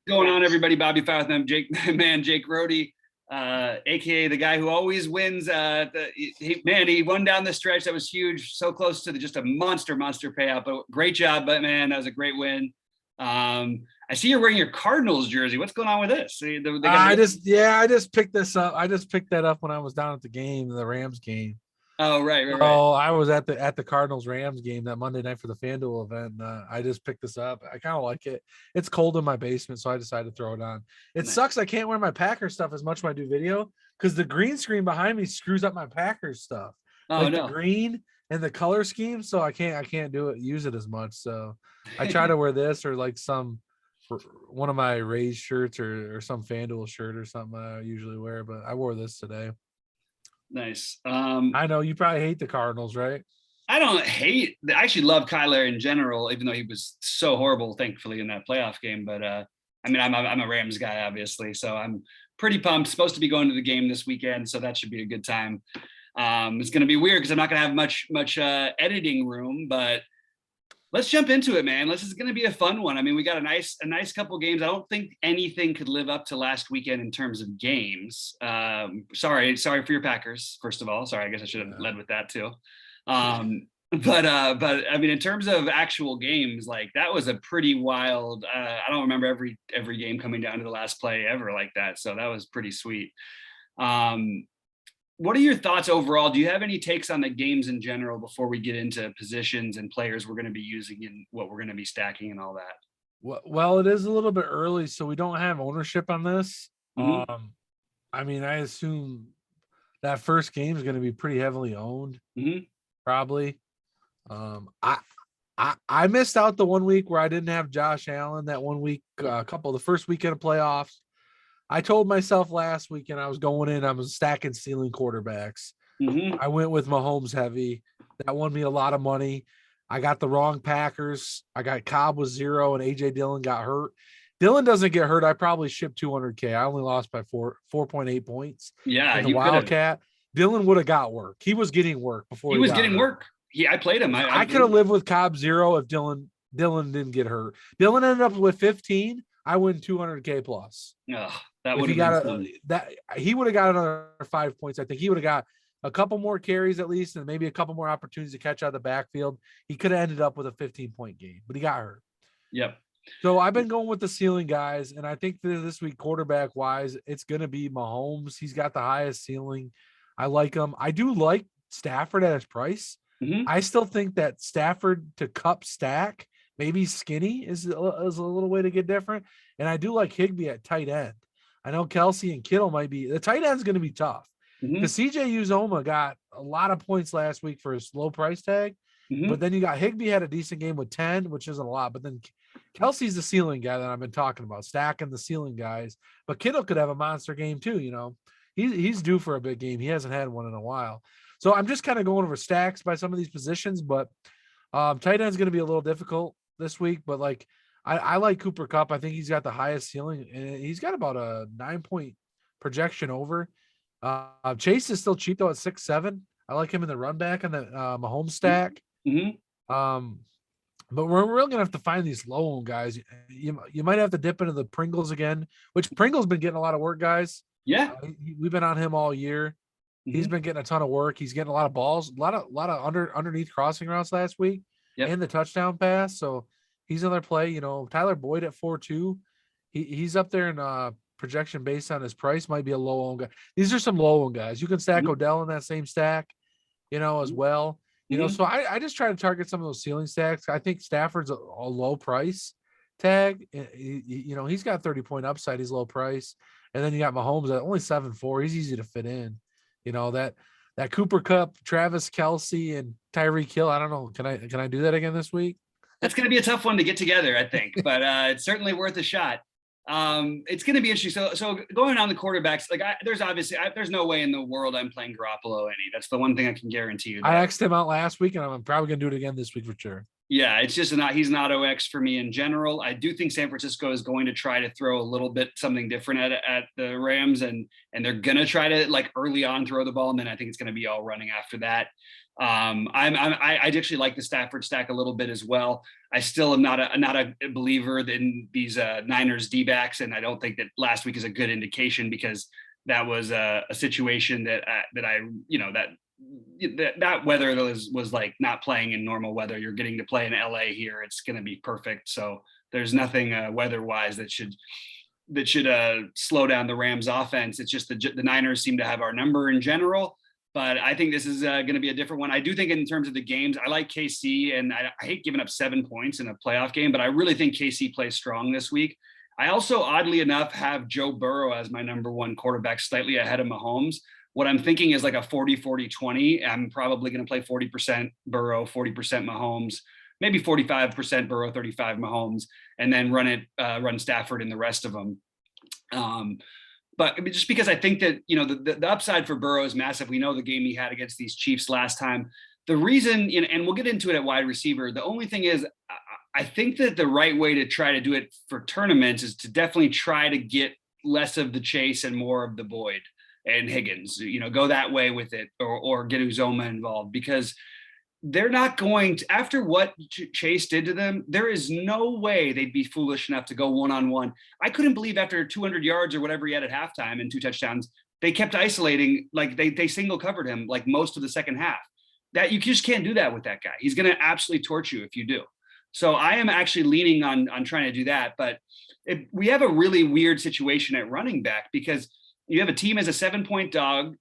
Going on, everybody? BobbyFi with them, Jake, man, Jake Rohde, aka the guy who always wins. He won down the stretch. That was huge, so close to just a monster payout. But great job, but man, that was a great win. I see you're wearing your Cardinals jersey. What's going on with this? I just picked this up. I just picked that up when I was down at the game, the Rams game. Oh, right. Oh, I was at the Cardinals Rams game that Monday night for the FanDuel event. I just picked this up. I kind of like it. It's cold in my basement, so I decided to throw it on. It sucks. I can't wear my Packers stuff as much when I do video because the green screen behind me screws up my Packers stuff. Oh, no. The green and the color scheme, so I can't use it as much. So I try to wear this or like one of my Rays shirts or some FanDuel shirt or something I usually wear, but I wore this today. Nice. I know you probably hate the Cardinals, right? I don't hate. I actually love Kyler in general, even though he was so horrible, thankfully, in that playoff game. But I mean, I'm a Rams guy, obviously, so I'm pretty pumped. Supposed to be going to the game this weekend, so that should be a good time. It's going to be weird because I'm not going to have much editing room, but let's jump into it, man. This is going to be a fun one. I mean, we got a nice couple games. I don't think anything could live up to last weekend in terms of games. Sorry for your Packers, first of all. Sorry, I guess I should have led with that too. But I mean, in terms of actual games, like that was a pretty wild. I don't remember every game coming down to the last play ever like that. So that was pretty sweet. What are your thoughts overall? Do you have any takes on the games in general before we get into positions and players we're going to be using and what we're going to be stacking and all that? Well, it is a little bit early, so we don't have ownership on this. Mm-hmm. I mean, I assume that first game is going to be pretty heavily owned, probably. I missed out the 1 week where I didn't have Josh Allen. That 1 week, the first weekend of playoffs. I told myself last weekend I was going in, I was stacking ceiling quarterbacks. I went with Mahomes heavy. That won me a lot of money. I got the wrong Packers. I got Cobb with 0 and AJ Dillon got hurt. Dillon doesn't get hurt. I probably shipped 200K. I only lost by 4.8 points. Yeah, the Wildcat. Dillon would have got work. He was getting work before he was getting work. Yeah, I played him. I could have lived with Cobb 0 if Dillon didn't get hurt. Dillon ended up with 15. I win 200K plus. That would have he would have got another 5 points. I think he would have got a couple more carries at least, and maybe a couple more opportunities to catch out of the backfield. He could have ended up with a 15-point game, but he got hurt. Yep. So I've been going with the ceiling guys, and I think this week, quarterback wise, it's going to be Mahomes. He's got the highest ceiling. I like him. I do like Stafford at his price. I still think that Stafford to Cup stack, maybe Skinny is a little way to get different. And I do like Higbee at tight end. I know Kelsey and Kittle might be – the tight end is going to be tough. Because CJ Uzoma got a lot of points last week for his low price tag. But then you got Higbee had a decent game with 10, which isn't a lot. But then Kelsey's the ceiling guy that I've been talking about, stacking the ceiling guys. But Kittle could have a monster game too, you know. He's due for a big game. He hasn't had one in a while. So I'm just kind of going over stacks by some of these positions. But tight end is going to be a little difficult this week. But, like, I like Cooper Kupp. I think he's got the highest ceiling. And he's got about a 9-point projection over. Chase is still cheap, though, at 6.7. I like him in the run back and the Mahomes stack. But we're really gonna have to find these low owned guys. You might have to dip into the Pringles again, which Pringle's been getting a lot of work, guys. Yeah, we've been on him all year. He's been getting a ton of work. He's getting a lot of balls, a lot of underneath crossing routes last week, and the touchdown pass. So he's another play. You know, Tyler Boyd at 4.2. He's up there in projection based on his price. Might be a low owned guy. These are some low owned guys. You can stack Odell in that same stack, you know, as well. You know, so I just try to target some of those ceiling stacks. I think Stafford's a low price tag. You know, he's got 30-point upside. He's low price. And then you got Mahomes at only 7.4. He's easy to fit in. You know, that Cooper Kupp, Travis Kelce, and Tyreek Hill. I don't know. Can I do that again this week? That's going to be a tough one to get together, I think. But it's certainly worth a shot. It's going to be interesting. So going on the quarterbacks, like there's no way in the world I'm playing Garoppolo any. That's the one thing I can guarantee you. I asked him out last week, and I'm probably going to do it again this week for sure. Yeah, it's just not, he's not OX for me in general. I do think San Francisco is going to try to throw a little bit something different at the Rams, and they're gonna try to like early on throw the ball, and then I think it's gonna be all running after that. I actually like the Stafford stack a little bit as well. I still am not a believer in these Niners D-backs, and I don't think that last week is a good indication, because that was a situation that I that weather was like not playing in normal weather. You're getting to play in LA here. It's going to be perfect. So there's nothing weather wise that should slow down the Rams offense. It's just the Niners seem to have our number in general, but I think this is going to be a different one. I do think in terms of the games, I like KC, and I hate giving up 7 points in a playoff game, but I really think KC plays strong this week. I also, oddly enough, have Joe Burrow as my number one quarterback, slightly ahead of Mahomes. What I'm thinking is like a 40-40-20. I'm probably going to play 40% Burrow, 40% Mahomes, maybe 45% Burrow, 35 Mahomes, and then run Stafford in the rest of them. But just because I think that, the upside for Burrow is massive. We know the game he had against these Chiefs last time. The reason, and we'll get into it at wide receiver, the only thing is I think that the right way to try to do it for tournaments is to definitely try to get less of the Chase and more of the Boyd and Higgins, go that way with it, or get Uzoma involved, because they're not going to, after what Chase did to them, there is no way they'd be foolish enough to go one-on-one. I couldn't believe after 200 yards or whatever he had at halftime and 2 touchdowns, they kept isolating, like they single covered him like most of the second half. That you just can't do that with that guy. He's going to absolutely torch you if you do. So I am actually leaning on trying to do that. But we have a really weird situation at running back, because you have a team as a 7-point dog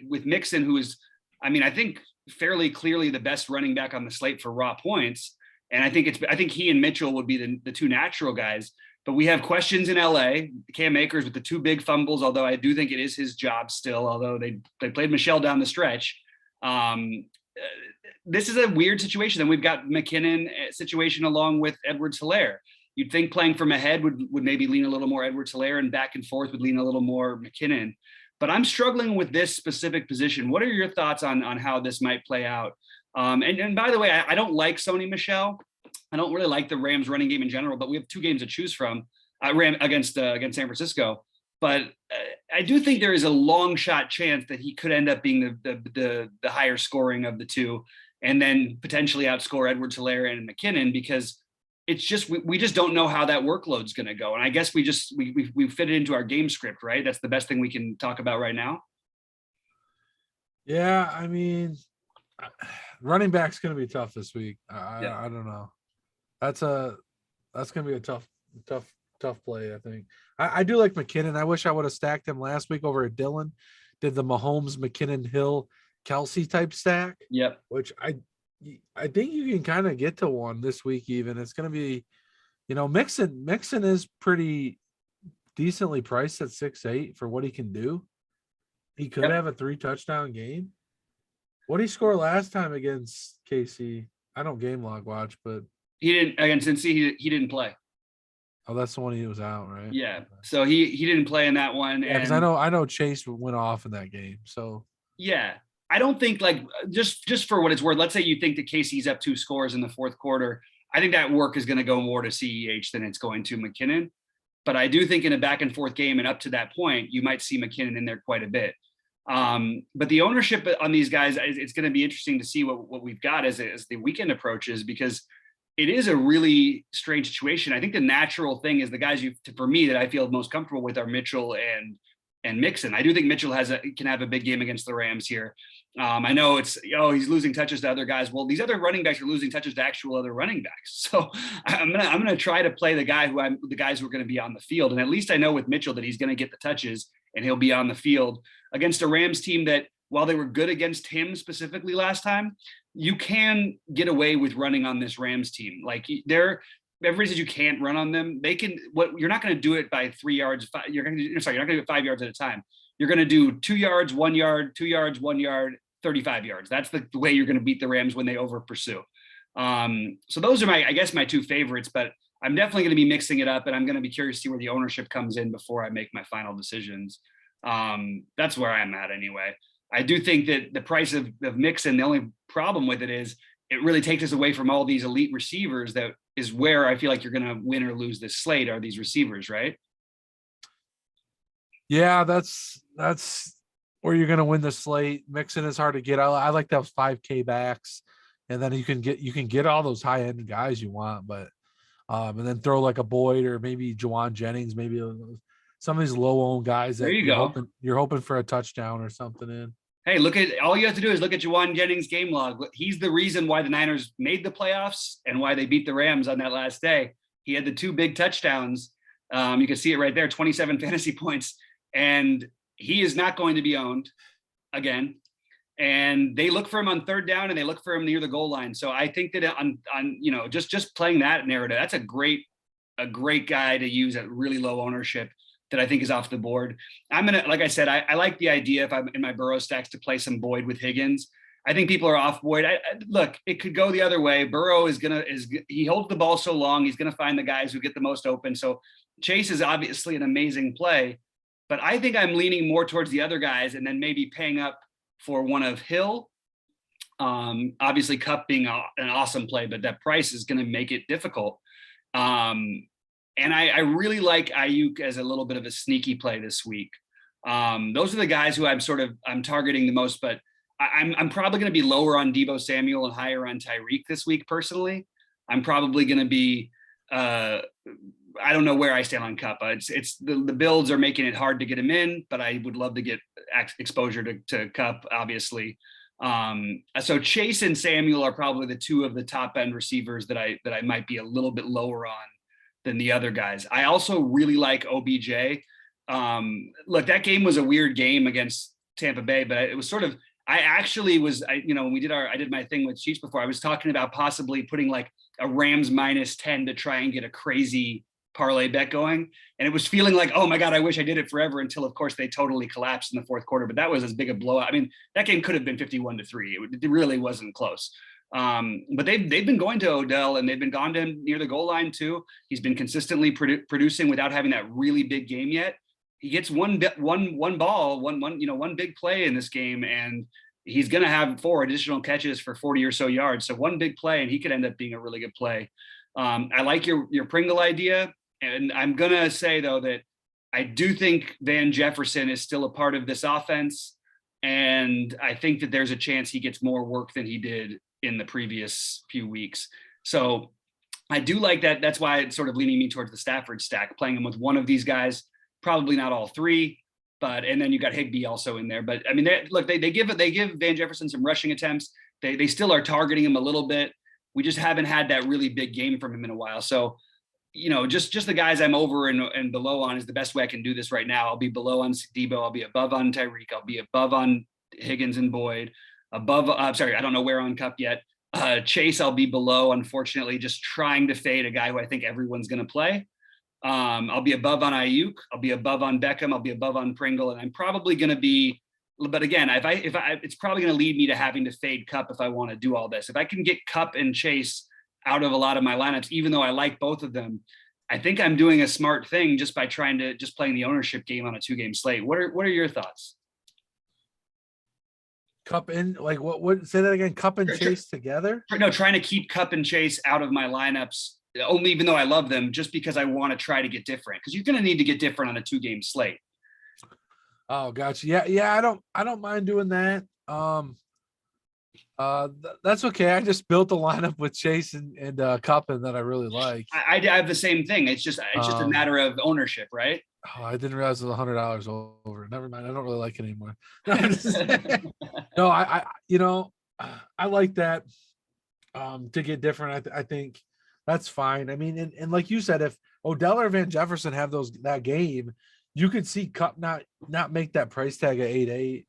with Mixon, who is, I think fairly clearly the best running back on the slate for raw points. And I think he and Mitchell would be the 2 natural guys. But we have questions in LA, Cam Akers with the 2 big fumbles, although I do think it is his job still, although they played Michelle down the stretch. This is a weird situation. Then we've got McKinnon situation along with Edwards-Helaire. You'd think playing from ahead would maybe lean a little more Edwards-Helaire, and back and forth would lean a little more McKinnon. But I'm struggling with this specific position. What are your thoughts on how this might play out? And by the way, I don't like Sony Michel. I don't really like the Rams running game in general, but we have 2 games to choose from against San Francisco. But I do think there is a long shot chance that he could end up being the higher scoring of the 2, and then potentially outscore Edwards-Helaire and McKinnon, because it's just we just don't know how that workload's going to go. And I guess we fit it into our game script, right? That's the best thing we can talk about right now. Yeah, running back's going to be tough this week. I don't know. That's going to be a tough play, I think. I do like McKinnon. I wish I would have stacked him last week over at Dylan. Did the Mahomes, McKinnon, Hill, Kelsey type stack. Yep. Which I think you can kind of get to one this week even. It's going to be, Mixon is pretty decently priced at 6'8" for what he can do. He could have a 3 touchdown game. What did he score last time against KC? I don't game log watch, but he didn't against Cincy. He didn't play. Oh, that's the one he was out, right? Yeah. So he didn't play in that one. Yeah, because I know Chase went off in that game. So yeah. I don't think, like, just for what it's worth, let's say you think that KC's up 2 scores in the fourth quarter. I think that work is going to go more to CEH than it's going to McKinnon. But I do think in a back and forth game and up to that point, you might see McKinnon in there quite a bit. But the ownership on these guys, it's going to be interesting to see what we've got as the weekend approaches, because it is a really strange situation. I think the natural thing is the guys for me that I feel most comfortable with are Mitchell and Mixon. I do think Mitchell can have a big game against the Rams here. I know he's losing touches to other guys. Well, these other running backs are losing touches to actual other running backs. So I'm gonna try to play the guys who are going to be on the field, and at least I know with Mitchell that he's going to get the touches and he'll be on the field against a Rams team that, while they were good against him specifically last time, you can get away with running on this Rams team. Like everybody says you can't run on them. You're not going to do it by 3 yards. You're not going to do it 5 yards at a time. You're going to do 2 yards, 1 yard, 2 yards, 1 yard, 35 yards. That's the way you're going to beat the Rams when they over pursue. So those are my 2 favorites, but I'm definitely going to be mixing it up, and I'm going to be curious to see where the ownership comes in before I make my final decisions. That's where I'm at anyway. I do think that the price of Mixon, the only problem with it is it really takes us away from all these elite receivers. That is where I feel like you're going to win or lose this slate, are these receivers, right? Yeah, that's where you're gonna win the slate. Mixon is hard to get. I like those 5K backs, and then you can get all those high end guys you want, but and then throw like a Boyd or maybe Jawan Jennings, maybe some of these low owned guys There that you go. you're hoping for a touchdown or something in. Hey, look at all you have to do is look at Juwan Jennings' game log. He's the reason why the Niners made the playoffs and why they beat the Rams on that last day. He had the 2 big touchdowns. You can see it right there, 27 fantasy points. And he is not going to be owned again. And they look for him on 3rd down and they look for him near the goal line. So I think that on just playing that narrative, that's a great guy to use at really low ownership that I think is off the board. I'm going to, like I said, I like the idea if I'm in my Burrow stacks to play some Boyd with Higgins. I think people are off Boyd. Look, it could go the other way. Burrow he holds the ball so long. He's going to find the guys who get the most open. So Chase is obviously an amazing play, but I think I'm leaning more towards the other guys and then maybe paying up for one of Hill. Obviously Kupp being an awesome play, but that price is going to make it difficult. And I really like Ayuk as a little bit of a sneaky play this week. Those are the guys who I'm targeting the most, but I'm probably going to be lower on Deebo Samuel and higher on Tyreek this week. Personally, I'm probably going to be, I don't know where I stand on Kupp. It's the builds are making it hard to get him in, but I would love to get exposure to Kupp, obviously. So Chase and Samuel are probably the 2 of the top end receivers that I might be a little bit lower on than the other guys. I also really like OBJ. Look, that game was a weird game against Tampa Bay, but it was sort of, when I did my thing with Chiefs before, I was talking about possibly putting like a Rams -10 to try and get a crazy parlay bet going. And it was feeling like, oh my God, I wish I did it forever, until of course they totally collapsed in the 4th quarter. But that was as big a blowout. I mean, that game could have been 51-3. It really wasn't close. But they've been going to Odell and they've been gone to him near the goal line too. He's been consistently producing without having that really big game yet. He gets one big play in this game, and he's going to have 4 additional catches for 40 or so yards. So one big play, and he could end up being a really good play. I like your Pringle idea, and I'm going to say though that I do think Van Jefferson is still a part of this offense, and I think that there's a chance he gets more work than he did in the previous few weeks. So I do like that. That's why it's sort of leaning me towards the Stafford stack, playing him with one of these guys, probably not all 3, and then you got Higbee also in there. But I mean, they give Van Jefferson some rushing attempts. They still are targeting him a little bit. We just haven't had that really big game from him in a while. So, just the guys I'm over and below on is the best way I can do this right now. I'll be below on Deebo. I'll be above on Tyreek. I'll be above on Higgins and Boyd. I don't know where on Kupp yet. Chase, I'll be below, unfortunately, just trying to fade a guy who I think everyone's going to play. I'll be above on Ayuk. I'll be above on Beckham. I'll be above on Pringle. And I'm probably going to be, but again, it's probably going to lead me to having to fade Kupp if I want to do all this. If I can get Kupp and Chase out of a lot of my lineups, even though I like both of them, I think I'm doing a smart thing just by playing the ownership game on a 2-game slate. What are your thoughts? Kupp and what say that again? Kupp and Chase together? No, trying to keep Kupp and Chase out of my lineups, only even though I love them, just because I want to try to get different, because you're going to need to get different on a 2-game slate. Oh, gotcha. Yeah. I don't mind doing that. That's okay. I just built a lineup with Chase and Kupp and that I really like. I have the same thing. It's just a matter of ownership, right? Oh, I didn't realize it was $100 over. Never mind. I don't really like it anymore. No, I like that. To get different, I think that's fine. I mean, and like you said, if Odell or Van Jefferson have that game, you could see Kupp not make that price tag at 8.8.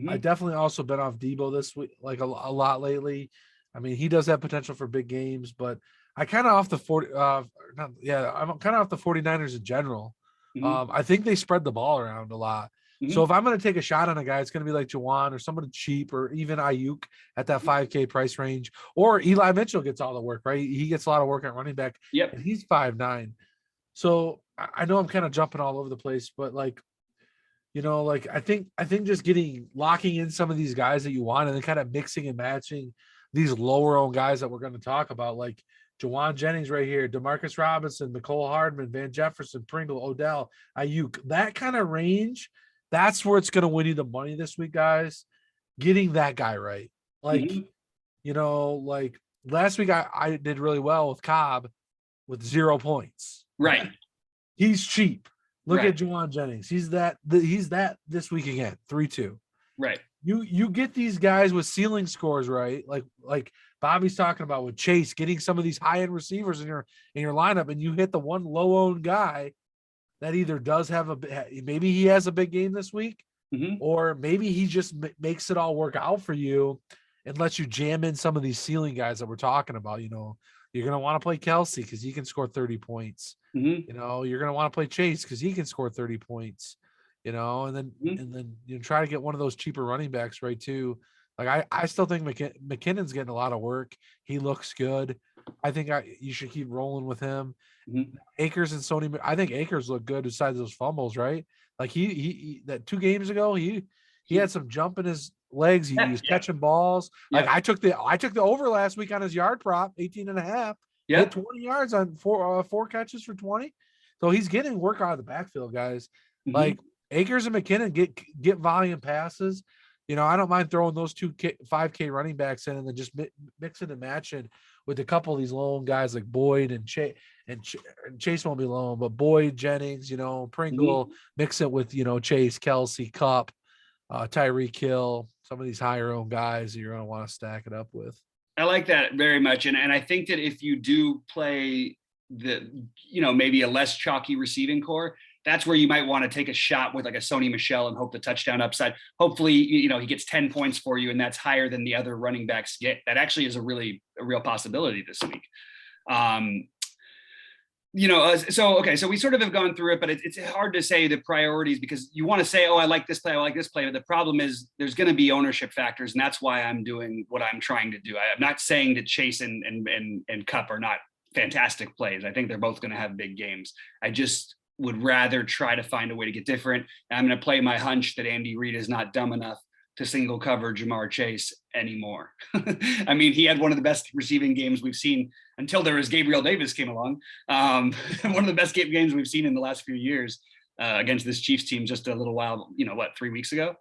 I definitely also been off Deebo this week, like a lot lately. I mean, he does have potential for big games, but I kind of off the 40. I'm kind of off the 49ers in general. I think they spread the ball around a lot. So if I'm going to take a shot on a guy, it's going to be like Juwan or somebody cheap, or even Ayuk at that 5K price range, or Eli Mitchell gets all the work, right? He gets a lot of work at running back. Yep. And he's 5'9". So I know I'm kind of jumping all over the place, but I think just locking in some of these guys that you want and then kind of mixing and matching these lower owned guys that we're going to talk about, like Jawan Jennings right here, Demarcus Robinson, Nicole Hardman, Van Jefferson, Pringle, Odell, Ayuk, that kind of range, that's where it's going to win you the money this week, guys. Getting that guy right. Like, like last week I did really well with Cobb with 0 points. Right. He's cheap. Look right. at Jawan Jennings. He's that this week again, 3-2. Right. You get these guys with ceiling scores, right? Like Bobby's talking about with Chase, getting some of these high-end receivers in your lineup, and you hit the one low-owned guy that either does have maybe he has a big game this week, or maybe he just makes it all work out for you and lets you jam in some of these ceiling guys that we're talking about. You're going to want to play Kelsey because he can score 30 points. You're going to want to play Chase because he can score 30 points, and then try to get one of those cheaper running backs, right, too. Like I still think McKinnon's getting a lot of work. He looks good. I think you should keep rolling with him. Akers and Sony. I think Akers look good besides those fumbles, right? Like he that 2 games ago, he had some jump in his legs. He was catching balls. Like I took the over last week on his yard prop, 18.5. Hit 20 yards on 4 catches for 20. So he's getting work out of the backfield, guys. Like Akers and McKinnon get volume passes. I don't mind throwing those 5K running backs in and then just mixing and matching with a couple of these lone guys like Boyd and Chase. And Chase won't be lone, but Boyd, Jennings, Pringle, mix it with, Chase, Kelsey, Cup, Tyreek Hill, some of these higher owned guys that you're going to want to stack it up with. I like that very much. And I think that if you do play maybe a less chalky receiving core, that's where you might want to take a shot with like a Sony Michel and hope the touchdown upside. Hopefully, he gets 10 points for you, and that's higher than the other running backs get. That actually is a real possibility this week. So we sort of have gone through it, but it's hard to say the priorities because you want to say, oh, I like this play, I like this play. But the problem is there's going to be ownership factors, and that's why I'm doing what I'm trying to do. I'm not saying that Chase and Cup are not fantastic plays. I think they're both going to have big games. I just would rather try to find a way to get different. And I'm going to play my hunch that Andy Reid is not dumb enough to single cover Jamar Chase anymore. I mean, he had one of the best receiving games we've seen until there was Gabriel Davis came along. One of the best games we've seen in the last few years against this Chiefs team just a little while, 4 weeks ago?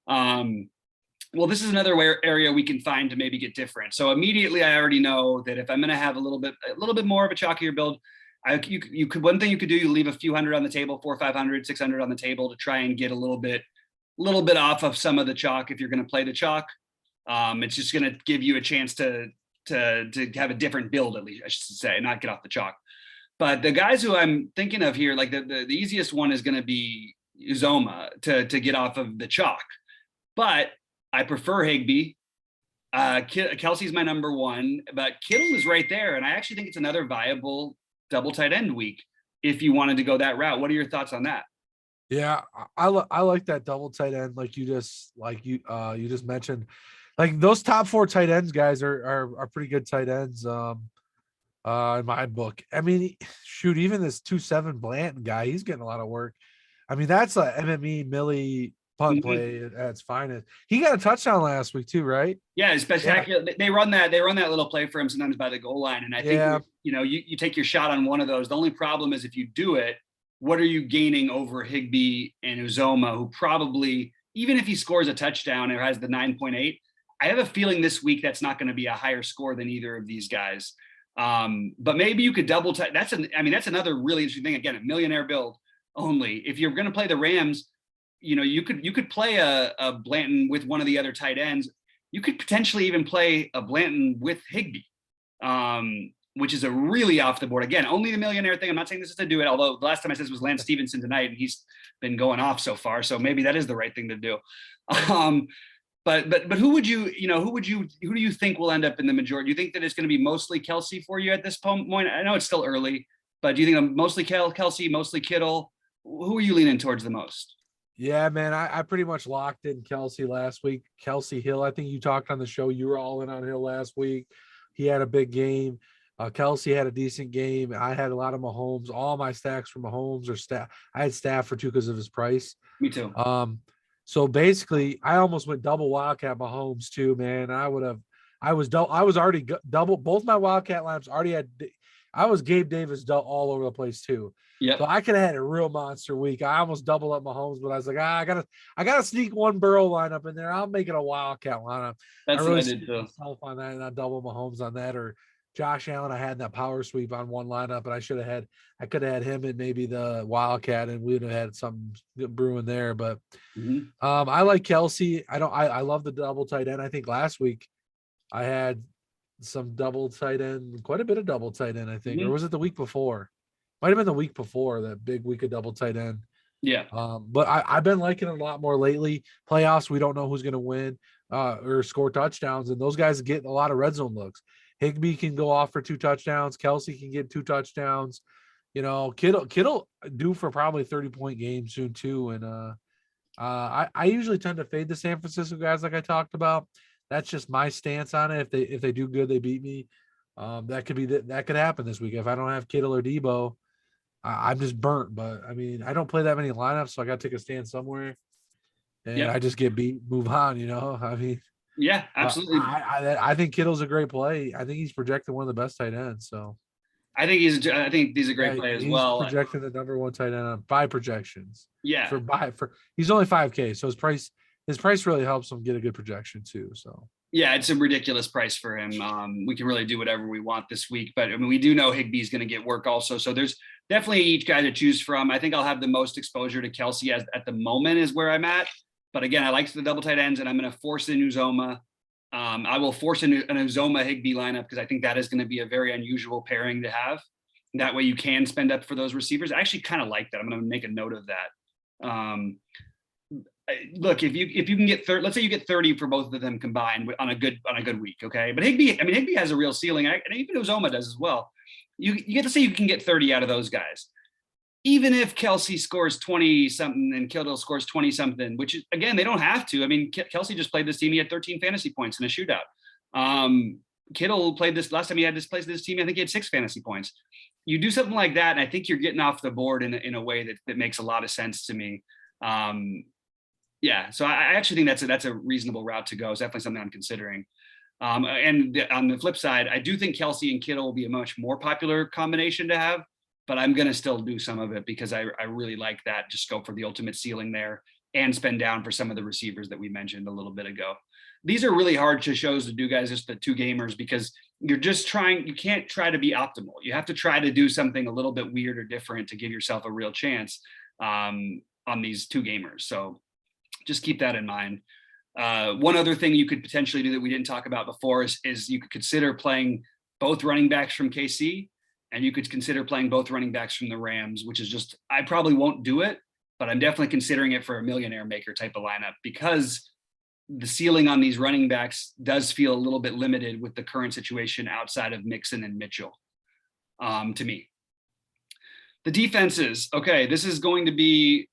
Well, this is another area we can find to maybe get different. So immediately I already know that if I'm going to have a little bit more of a chalkier build, one thing you could do, you leave a few hundred on the table, 400, 500, 600 on the table to try and get a little bit off of some of the chalk. If you're going to play the chalk, it's just going to give you a chance to have a different build, at least I should say, and not get off the chalk. But the guys who I'm thinking of here, like the easiest one is going to be Uzoma to get off of the chalk. But I prefer Higbee. Kelsey's my number one, but Kittle is right there. And I actually think it's another viable double tight end week if you wanted to go that route. What are your thoughts on that? Yeah, I like that double tight end, like you just mentioned. Like those top 4 tight ends, guys, are pretty good tight ends. In my book. I mean, shoot, even this 2-7 Blanton guy, he's getting a lot of work. I mean, that's a MME Millie punt play at its finest. He got a touchdown last week too, right? Yeah, it's spectacular. Yeah. They run that little play for him sometimes by the goal line, and I think you take your shot on one of those. The only problem is if you do it, what are you gaining over Higbee and Uzoma, who probably, even if he scores a touchdown or has the 9.8, I have a feeling this week that's not going to be a higher score than either of these guys. But maybe you could double that's another really interesting thing. Again, a millionaire build only. If you're going to play the Rams, you could play a Blanton with one of the other tight ends. You could potentially even play a Blanton with Higbee, which is a really off the board. Again, only the millionaire thing. I'm not saying this is to do it, although the last time I said this was Lance Stevenson tonight, and he's been going off so far. So maybe that is the right thing to do. But who do you think will end up in the majority? Do you think that it's going to be mostly Kelsey for you at this point? I know it's still early, but do you think mostly Kelsey, mostly Kittle? Who are you leaning towards the most? Yeah, man, I pretty much locked in Kelsey last week. Kelsey Hill, I think you talked on the show. You were all in on Hill last week. He had a big game. Kelsey had a decent game. I had a lot of Mahomes. All my stacks for Mahomes or staff. I had Stafford too because of his price. Me too. So basically, I almost went double Wildcat Mahomes too, man. I I was already double. Both my Wildcat lineups already had. I was Gabe Davis all over the place too. Yeah. So I could have had a real monster week. I almost doubled up Mahomes, but I was like, I gotta sneak one Burrow lineup in there. I'll make it a Wildcat lineup. That's I really what I did too. myself on that, and I double Mahomes on that, or Josh Allen. I had that power sweep on one lineup, and I could have had him in maybe the Wildcat, and we'd have had some brewing there. But I like Kelsey. I love the double tight end. I think last week I had some double tight end, quite a bit of double tight end, I think. Or was it the week before? Might have been the week before, that big week of double tight end. Yeah. But I've been liking it a lot more lately. Playoffs, we don't know who's going to win or score touchdowns, and those guys get a lot of red zone looks. Higbee can go off for 2 touchdowns. Kelsey can get 2 touchdowns. You know, Kittle due for probably 30-point game soon too. And I usually tend to fade the San Francisco guys like I talked about. That's just my stance on it. If they do good, they beat me. That could happen this week. If I don't have Kittle or Debo, I'm just burnt. But I mean, I don't play that many lineups, so I got to take a stand somewhere, and I just get beat, move on. You know, I mean, yeah, absolutely. I think Kittle's a great play. I think he's projected one of the best tight ends. So I think he's a great play as well. He's projected the number 1 tight end by projections. Yeah, for he's only $5K, so his price really helps him get a good projection too. So yeah, it's a ridiculous price for him. We can really do whatever we want this week, but I mean, we do know Higbee's going to get work also. So there's definitely each guy to choose from. I think I'll have the most exposure to Kelsey at the moment is where I'm at. But again, I like the double tight ends, and I'm going to force in Uzoma. I will force an Uzoma Higbee lineup because I think that is going to be a very unusual pairing to have. That way you can spend up for those receivers. I actually kind of like that. I'm going to make a note of that. Look, if you can get 30, let's say you get 30 for both of them combined on a good week, okay? But Higbee has a real ceiling, and even Uzoma does as well. You get to say you can get 30 out of those guys. Even if Kelsey scores 20 something and Kittle scores 20 something, which is, again, they don't have to. I mean, Kelsey just played this team. He had 13 fantasy points in a shootout. Kittle played this last time he had this place this team. I think he had 6 fantasy points. You do something like that, and I think you're getting off the board in a way that makes a lot of sense to me. Yeah, so I actually think that's a reasonable route to go. It's definitely something I'm considering. And on the flip side, I do think Kelsey and Kittle will be a much more popular combination to have, but I'm going to still do some of it because I really like that. Just go for the ultimate ceiling there and spend down for some of the receivers that we mentioned a little bit ago. These are really hard shows to do, guys, just the 2 gamers, because you can't try to be optimal. You have to try to do something a little bit weird or different to give yourself a real chance on these 2 gamers. So just keep that in mind. One other thing you could potentially do that we didn't talk about before is you could consider playing both running backs from KC, and you could consider playing both running backs from the Rams, which is just, I probably won't do it, but I'm definitely considering it for a millionaire maker type of lineup, because the ceiling on these running backs does feel a little bit limited with the current situation outside of Mixon and Mitchell, to me. The defenses, okay, this is going to be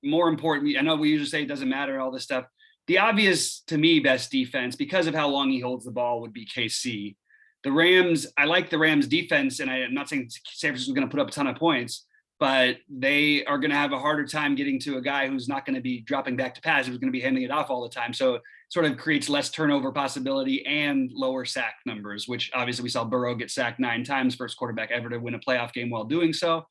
more important. I know we usually say it doesn't matter, all this stuff. The obvious, to me, best defense, because of how long he holds the ball, would be KC. The Rams, I like the Rams defense, and I'm not saying San Francisco is going to put up a ton of points, but they are going to have a harder time getting to a guy who's not going to be dropping back to pass, who's going to be handing it off all the time. So it sort of creates less turnover possibility and lower sack numbers, which obviously we saw Burrow get sacked 9 times, first quarterback ever to win a playoff game while doing so.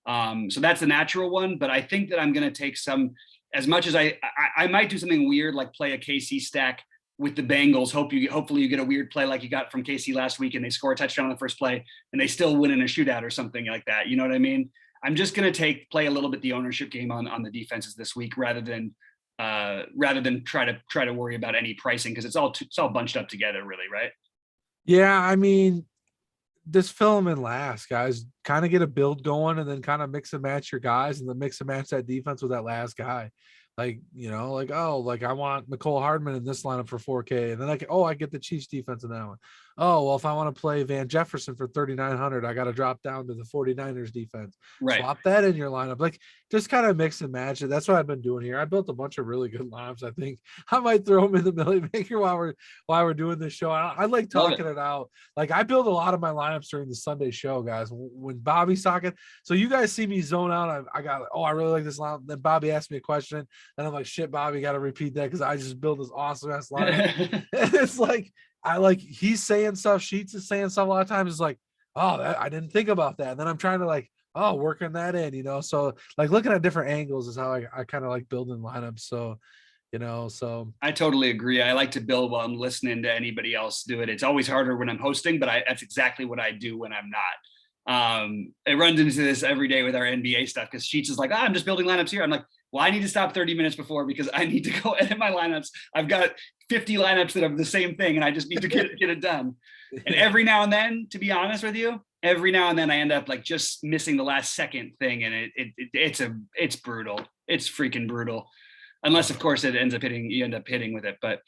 So that's the natural one, but I think that I'm going to take some, as much as I might do something weird, like play a KC stack with the Bengals. Hopefully you get a weird play like you got from KC last week, and they score a touchdown on the first play and they still win in a shootout or something like that. You know what I mean? I'm just going to play a little bit the ownership game on the defenses this week, rather than try to worry about any pricing, because it's all bunched up together, really, right? Yeah, I mean, just fill them in last, guys. Kind of get a build going, and then kind of mix and match your guys, and then mix and match that defense with that last guy. Like, you know, like, oh, like I want Mecole Hardman in this lineup for 4K, and then I get the Chiefs defense in that one. Oh, well, if I want to play Van Jefferson for 3,900, I got to drop down to the 49ers defense. Right. Swap that in your lineup. Like, just kind of mix and match it. That's what I've been doing here. I built a bunch of really good lineups. I think I might throw them in the million maker while we're doing this show. I like talking it out. Like, I build a lot of my lineups during the Sunday show, guys. When Bobby's talking, so you guys see me zone out. I really like this lineup. Then Bobby asked me a question, and I'm like, shit, Bobby, got to repeat that because I just built this awesome ass lineup. It's like, I like he's saying stuff, Sheets is saying stuff a lot of times. It's like, oh, I didn't think about that. And then I'm trying to like, oh, working that in, So like looking at different angles is how I kind of like building lineups. So, so I totally agree. I like to build while I'm listening to anybody else do it. It's always harder when I'm hosting, but that's exactly what I do when I'm not. It runs into this every day with our NBA stuff because Sheets is like, I'm just building lineups here. I'm like, well, I need to stop 30 minutes before because I need to go edit my lineups. I've got 50 lineups that are the same thing and I just need to get it done. And every now and then, to be honest with you, every now and then I end up like just missing the last second thing. And it's brutal. It's freaking brutal. Unless of course you end up hitting with it. But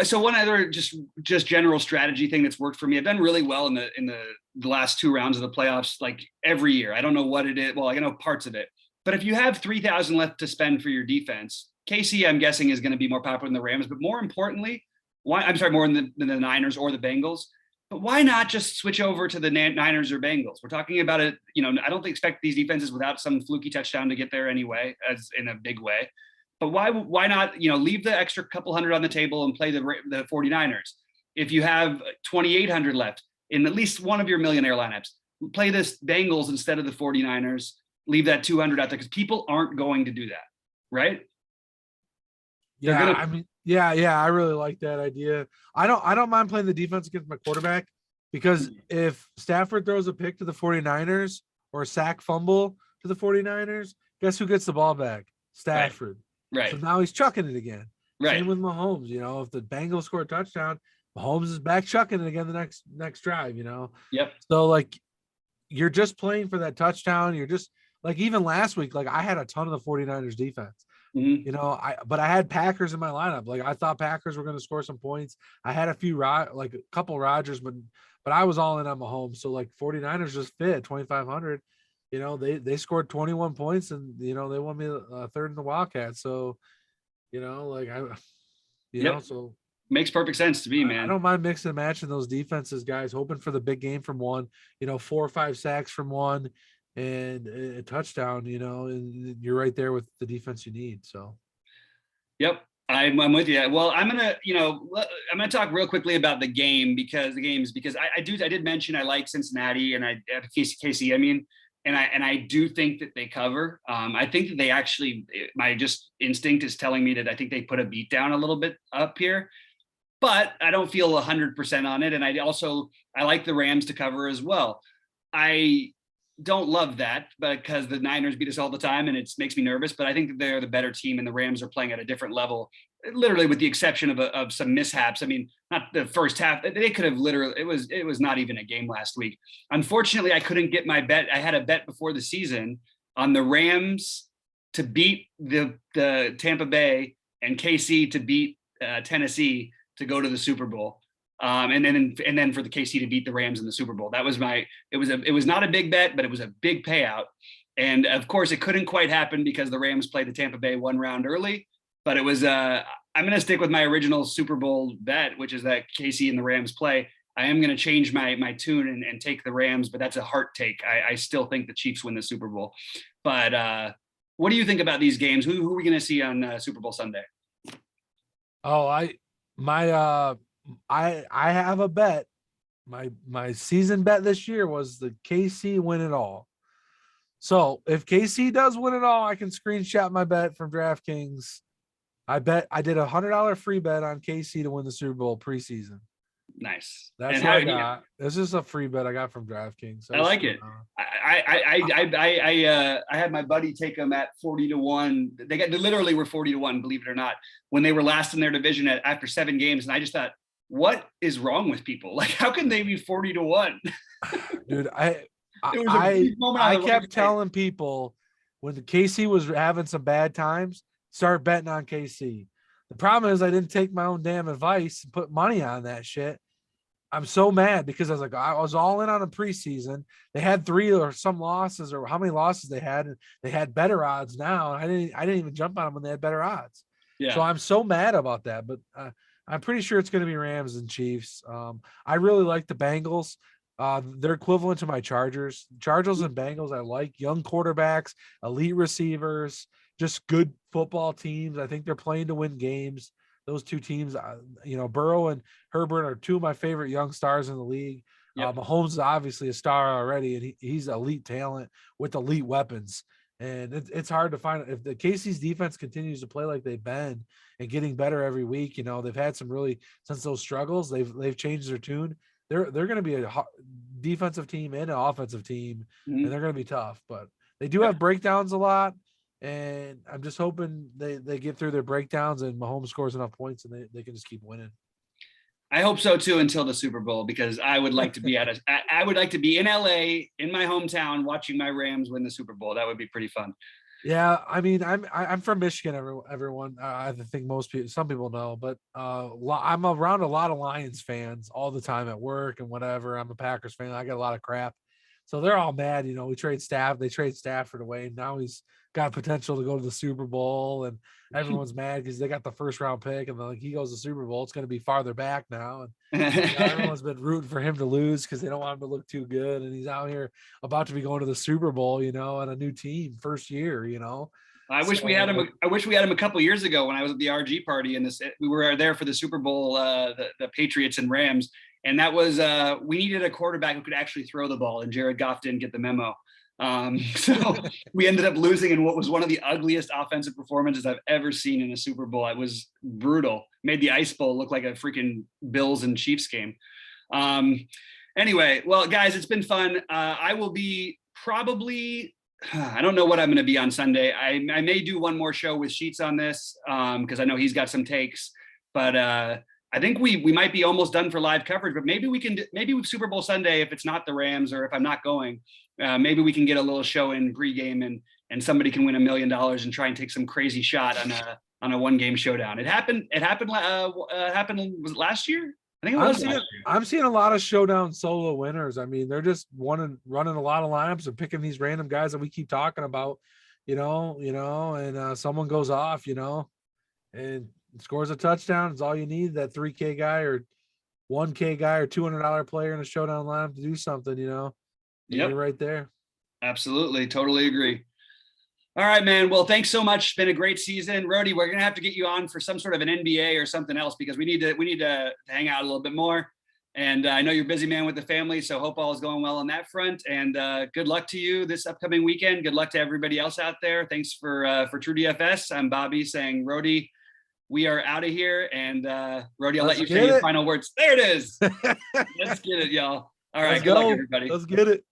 so one other just general strategy thing that's worked for me. I've done really well in the last 2 rounds of the playoffs, like every year. I don't know what it is. Well, I know parts of it. But if you have 3,000 left to spend for your defense, KC, I'm guessing, is going to be more popular than the Rams. But more importantly, more than the Niners or the Bengals. But why not just switch over to the Niners or Bengals? We're talking about it. I don't expect these defenses without some fluky touchdown to get there anyway, as in a big way. But why not, leave the extra couple hundred on the table and play the 49ers? If you have 2,800 left in at least one of your millionaire lineups, play this Bengals instead of the 49ers. Leave that 200 out there because people aren't going to do that, right? Yeah, I really like that idea. I don't mind playing the defense against my quarterback because if Stafford throws a pick to the 49ers or a sack fumble to the 49ers, guess who gets the ball back? Stafford. Right. So now he's chucking it again. Right. Same with Mahomes. If the Bengals score a touchdown, Mahomes is back chucking it again the next drive. Yep. So like, you're just playing for that touchdown. You're just like, even last week, like I had a ton of the 49ers defense. Mm-hmm. But I had Packers in my lineup. Like I thought Packers were going to score some points. I had a couple Rodgers, but I was all in on Mahomes. So like 49ers just fit 2,500. They scored 21 points and they won me a third in the Wildcats. So, so makes perfect sense to me, man. I don't mind mixing and matching those defenses, guys, hoping for the big game from one, 4 or 5 sacks from one and a touchdown, and you're right there with the defense you need. So. Yep. I'm with you. Well, I'm gonna talk real quickly about the games because I did mention I like Cincinnati and KC. I mean, and I do think that they cover. I think that they actually, my just instinct is telling me that I think they put a beat down a little bit up here, but I don't feel 100% on it. And I like the Rams to cover as well. I don't love that, but because the Niners beat us all the time and it makes me nervous, but I think that they're the better team and the Rams are playing at a different level, literally with the exception of some mishaps. I mean, not the first half, they could have literally, it was not even a game last week. Unfortunately, I couldn't get my bet. I had a bet before the season on the Rams to beat the Tampa Bay and KC to beat Tennessee to go to the Super Bowl. And then for the KC to beat the Rams in the Super Bowl. That was it was not a big bet, but it was a big payout. And of course it couldn't quite happen because the Rams played the Tampa Bay 1 round early, but it was, I'm going to stick with my original Super Bowl bet, which is that KC and the Rams play. I am going to change my tune and take the Rams, but that's a heart take. I still think the Chiefs win the Super Bowl. But what do you think about these games? Who are we going to see on Super Bowl Sunday? Oh, I have a bet. My season bet this year was the KC win it all. So if KC does win it all, I can screenshot my bet from DraftKings. I did $100 free bet on KC to win the Super Bowl preseason. Nice. That's what I got. This is a free bet I got from DraftKings. I like it. I had my buddy take them at 40-1. They literally were 40-1, believe it or not, when they were last in their division after 7 games. And I just thought, what is wrong with people? Like, how can they be 40-1? Dude, I kept telling people when the KC was having some bad times, start betting on KC. The problem is I didn't take my own damn advice and put money on that shit. I'm so mad because I was all in on a preseason. They had 3 or some losses or how many losses they had. And they had better odds now. I didn't even jump on them when they had better odds. Yeah. So I'm so mad about that, but I'm pretty sure it's going to be Rams and Chiefs. I really like the Bengals. They're equivalent to my Chargers. Chargers and Bengals, I like young quarterbacks, elite receivers, just good football teams. I think they're playing to win games. those two teams, Burrow and Herbert are two of my favorite young stars in the league. Yep. Mahomes is obviously a star already, and he's elite talent with elite weapons. And it's hard to find if the KC's defense continues to play like they've been and getting better every week. They've had some really, since those struggles, they've changed their tune. They're going to be a defensive team and an offensive team, and they're going to be tough. But they do have breakdowns a lot, and I'm just hoping they get through their breakdowns and Mahomes scores enough points and they can just keep winning. I hope so too until the Super Bowl, because I would like to be I would like to be in LA in my hometown watching my Rams win the Super Bowl. That would be pretty fun. Yeah, I mean, I'm from Michigan. Everyone, I think some people know, but I'm around a lot of Lions fans all the time at work and whatever. I'm a Packers fan. I get a lot of crap, so they're all mad. They trade Stafford away, and now he's got potential to go to the Super Bowl, and everyone's mad because they got the first round pick, and like he goes to the Super Bowl, it's going to be farther back now, and everyone's been rooting for him to lose because they don't want him to look too good, and he's out here about to be going to the Super Bowl, and a new team first year. I wish we had him. I wish we had him a couple years ago when I was at the RG party, and we were there for the Super Bowl, the Patriots and Rams, and that was we needed a quarterback who could actually throw the ball, and Jared Goff didn't get the memo. So we ended up losing in what was one of the ugliest offensive performances I've ever seen in a Super Bowl. It was brutal. Made the Ice Bowl look like a freaking Bills and Chiefs game. Anyway, well, guys, it's been fun. I will be probably, I don't know what I'm going to be on Sunday. I may do one more show with Sheets on this because I know he's got some takes, but I think we might be almost done for live coverage, but maybe with Super Bowl Sunday, if it's not the Rams or if I'm not going, maybe we can get a little show in pregame and somebody can win $1 million and try and take some crazy shot on a 1-game showdown. It happened. Was it last year? I think it was. I'm seeing a lot of showdown solo winners. I mean, they're just running a lot of lineups and picking these random guys that we keep talking about, and someone goes off, and scores a touchdown. It's all you need. That 3K guy or 1K guy or $200 player in a showdown lineup to do something, Yep. You're right there. Absolutely. Totally agree. All right, man. Well, thanks so much. It's been a great season. Rohde, we're going to have to get you on for some sort of an NBA or something else because we need to hang out a little bit more. And I know you're a busy man with the family, so hope all is going well on that front. And good luck to you this upcoming weekend. Good luck to everybody else out there. Thanks for True DFS. I'm Bobby saying, Rohde, we are out of here. And Rohde, I'll let you say your final words. There it is. Let's get it, y'all. All right. Good luck, everybody. Let's get it.